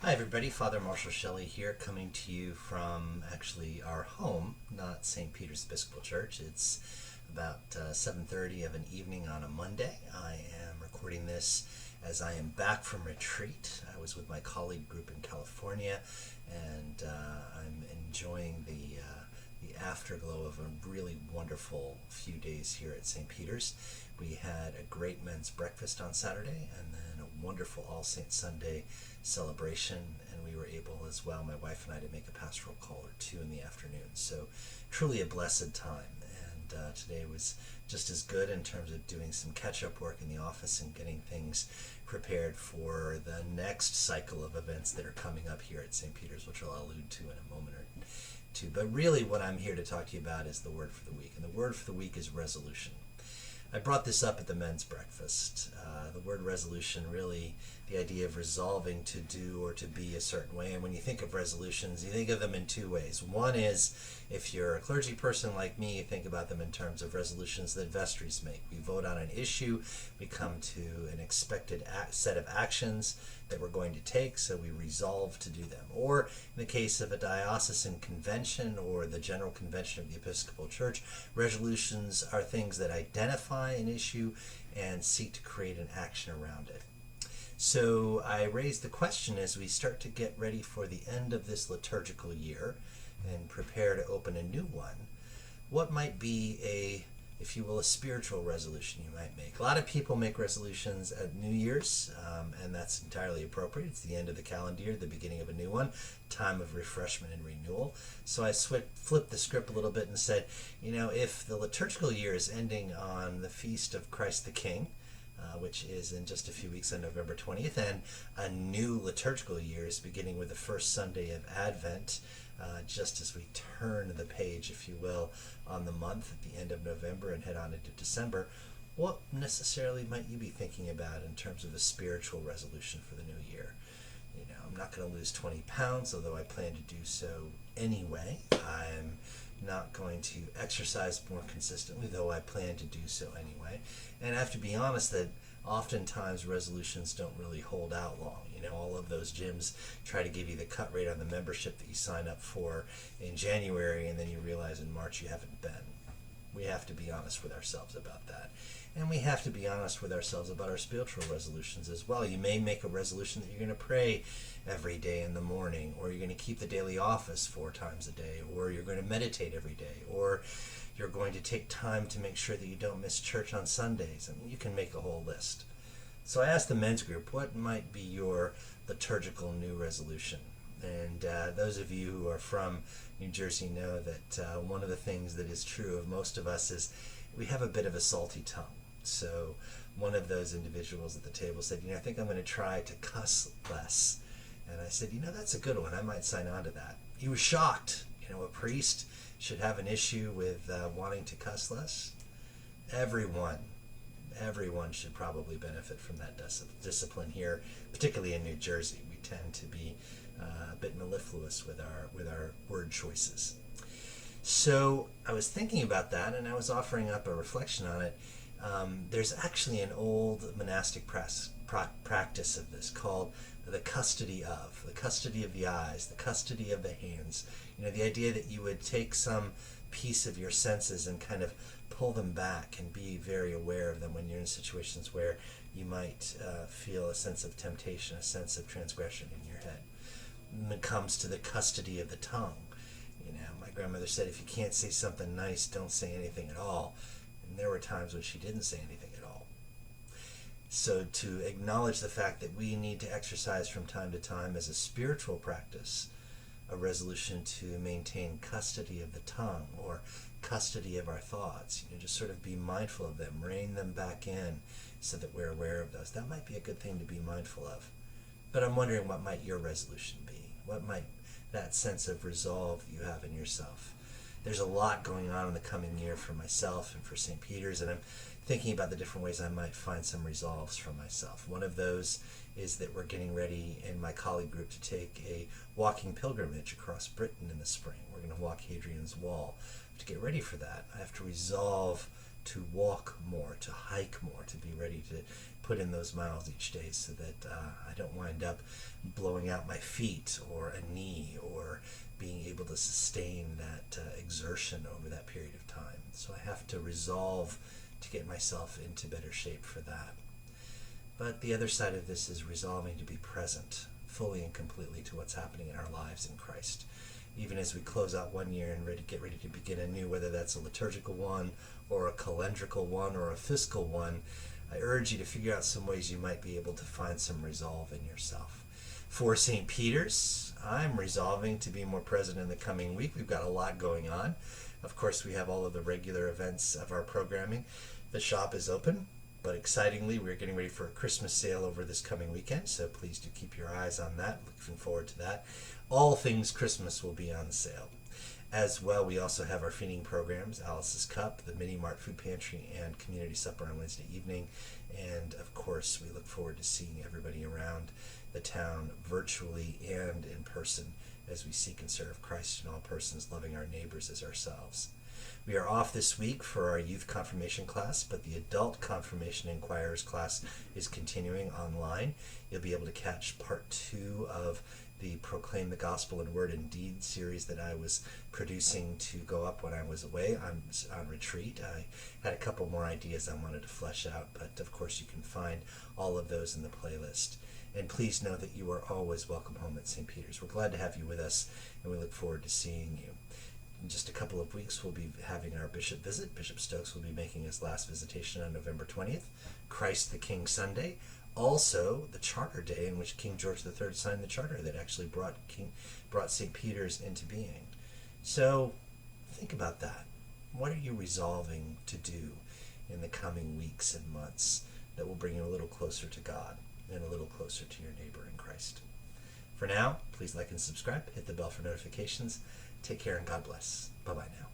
Hi everybody, Father Marshall Shelley here, coming to you from actually our home, not St. Peter's Episcopal Church. It's about 7:30 of an evening on a Monday. I am recording this as I am back from retreat. I was with my colleague group in California, and I'm enjoying the afterglow of a really wonderful few days here at St. Peter's. We had a great men's breakfast on Saturday, and then a wonderful All Saints Sunday celebration, and we were able as well, my wife and I, to make a pastoral call or two in the afternoon. So truly a blessed time, and today was just as good in terms of doing some catch-up work in the office and getting things prepared for the next cycle of events that are coming up here at St. Peter's, which I'll allude to in a moment or two. But really what I'm here to talk to you about is the word for the week, and the word for the week is resolution. I brought this up at the men's breakfast. The word resolution, really the idea of resolving to do or to be a certain way. And when you think of resolutions, you think of them in two ways. One is, if you're a clergy person like me, you think about them in terms of resolutions that vestries make. We vote on an issue, we come to an expected set of actions that we're going to take, so we resolve to do them. Or in the case of a diocesan convention or the General Convention of the Episcopal Church, resolutions are things that identify an issue and seek to create an action around it. So I raised the question, as we start to get ready for the end of this liturgical year and prepare to open a new one, what might be a, if you will, a spiritual resolution you might make. A lot of people make resolutions at New Year's, and that's entirely appropriate. It's the end of the calendar year, the beginning of a new one, time of refreshment and renewal. So I flipped the script a little bit and said, if the liturgical year is ending on the feast of Christ the King, which is in just a few weeks on November 20th, and a new liturgical year is beginning with the first Sunday of Advent, just as we turn the page, if you will, on the month at the end of November and head on into December. What necessarily might you be thinking about in terms of a spiritual resolution for the new year? I'm not going to lose 20 pounds, although I plan to do so anyway. I'm not going to exercise more consistently, though I plan to do so anyway. And I have to be honest that oftentimes resolutions don't really hold out long. All of those gyms try to give you the cut rate on the membership that you sign up for in January, and then you realize in March you haven't been. We have to be honest with ourselves about that. And we have to be honest with ourselves about our spiritual resolutions as well. You may make a resolution that you're going to pray every day in the morning, or you're going to keep the daily office 4 times a day, or you're going to meditate every day, or you're going to take time to make sure that you don't miss church on Sundays. You can make a whole list. So I asked the men's group, what might be your liturgical new resolution? And those of you who are from New Jersey know that one of the things that is true of most of us is we have a bit of a salty tongue. So one of those individuals at the table said, I think I'm going to try to cuss less. And I said, that's a good one. I might sign on to that. He was shocked. A priest should have an issue with wanting to cuss less. Everyone should probably benefit from that discipline here, particularly in New Jersey. We tend to be a bit mellifluous with our word choices. So I was thinking about that, and I was offering up a reflection on it. There's actually an old monastic practice of this called the custody of the eyes, the custody of the hands. The idea that you would take some piece of your senses and kind of pull them back and be very aware of them when you're in situations where you might feel a sense of temptation, a sense of transgression in your head. When it comes to the custody of the tongue, my grandmother said, if you can't say something nice, don't say anything at all. And there were times when she didn't say anything at all. So to acknowledge the fact that we need to exercise from time to time as a spiritual practice a resolution to maintain custody of the tongue or custody of our thoughts, just sort of be mindful of them, rein them back in so that we're aware of those. That might be a good thing to be mindful of. But I'm wondering, what might your resolution be? What might that sense of resolve that you have in yourself? There's a lot going on in the coming year for myself and for St. Peter's, and I'm thinking about the different ways I might find some resolves for myself. One of those is that we're getting ready in my colleague group to take a walking pilgrimage across Britain in the spring. We're going to walk Hadrian's Wall. To get ready for that, I have to resolve to walk more, to hike more, to be ready to put in those miles each day so that I don't wind up blowing out my feet or a knee or being able to sustain that exertion over that period of time. So I have to resolve to get myself into better shape for that. But the other side of this is resolving to be present fully and completely to what's happening in our lives in Christ. Even as we close out one year and get ready to begin a new, whether that's a liturgical one or a calendrical one or a fiscal one, I urge you to figure out some ways you might be able to find some resolve in yourself. For St. Peter's, I'm resolving to be more present in the coming week. We've got a lot going on. Of course, we have all of the regular events of our programming. The shop is open, but excitingly, we're getting ready for a Christmas sale over this coming weekend, so please do keep your eyes on that. Looking forward to that. All things Christmas will be on sale. As well, we also have our feeding programs, Alice's Cup, the Mini Mart Food Pantry, and Community Supper on Wednesday evening. And, of course, we look forward to seeing everybody around the town virtually and in person as we seek and serve Christ in all persons, loving our neighbors as ourselves. We are off this week for our youth confirmation class, but the adult confirmation inquirers class is continuing online. You'll be able to catch part 2 of the Proclaim the Gospel in Word and Deed series that I was producing to go up when I was away on retreat. I had a couple more ideas I wanted to flesh out, but of course you can find all of those in the playlist. And please know that you are always welcome home at St. Peter's. We're glad to have you with us, and we look forward to seeing you. In just a couple of weeks, we'll be having our bishop visit. Bishop Stokes will be making his last visitation on November 20th, Christ the King Sunday. Also, the Charter Day in which King George III signed the charter that actually brought St. Peter's into being. So, think about that. What are you resolving to do in the coming weeks and months that will bring you a little closer to God and a little closer to your neighbor in Christ? For now, please like and subscribe. Hit the bell for notifications. Take care and God bless. Bye-bye now.